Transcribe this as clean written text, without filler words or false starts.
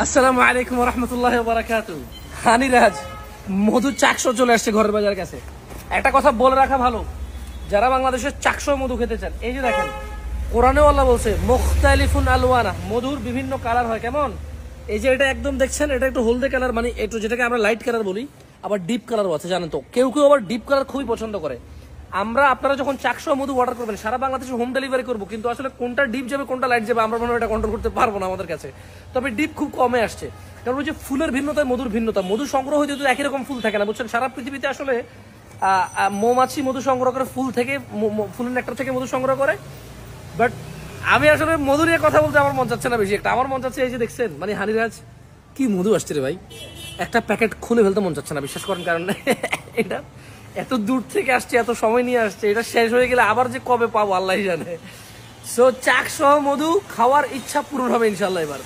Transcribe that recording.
আসসালামু আলাইকুম ওয়া রাহমাতুল্লাহি ওয়া বারাকাতুহু। হানিরাজ মধু চাকশো চলে আসছে ঘরের বাজার কাছে। একটা কথা বলে রাখা ভালো, যারা বাংলাদেশের চাকশো মধু খেতে চান, এই যে দেখেন কোরআনেও আল্লাহ বলছে মুখতালিফুন আলওয়ানা, মধুর বিভিন্ন কালার হয়। কেমন? এই যে এটা একদম দেখছেন, এটা একটু হলদে কালার, মানে একটু যেটাকে আমরা লাইট কালার বলি, আবার ডিপ কালারও আছে। জানেন তো, কেউ কেউ আবার ডিপ কালার খুবই পছন্দ করে। আপনারা যখন চাকশো মধু অর্ডার করবেন, সারা বাংলাদেশে হোম ডেলিভারি করবো, কিন্তু আসলে কোনটা ডিপ যাবে কোনটা লাইট যাবে আমরা মনে হয় এটা কন্ট্রোল করতে পারবো না আমাদের কাছে। তবে ডিপ খুব কমে আসছে, কারণ ওই যে ফুলের ভিন্নতা, মধুর ভিন্নতা। মধু সংগ্রহ হইতে তো একই রকম ফুল থাকে না, বুঝছেন? সারা পৃথিবীতে আসলে মৌমাছি মধু সংগ্রহ করে, ফুল থেকে, ফুলের নেকটার থেকে মধু সংগ্রহ করে। বাট আমি আসলে মধু নিয়ে কথা বলতে আমার মন চাচ্ছে না বেশি একটা। আমার মন চাচ্ছে, এই যে দেখছেন, মানে হানিরাজ কি মধু আসছে রে ভাই, একটা প্যাকেট খুলে ফেলতে মন চাচ্ছে না, বিশ্বাস করেন। কারণ এটা এত দূর থেকে আসছে, এত সময় নিয়ে আসছে, এটা শেষ হয়ে গেলে আবার যে কবে পাবো আল্লাহ জানে। সো চাক সহ মধু খাওয়ার ইচ্ছা পূরণ হবে ইনশাল্লাহ এবার।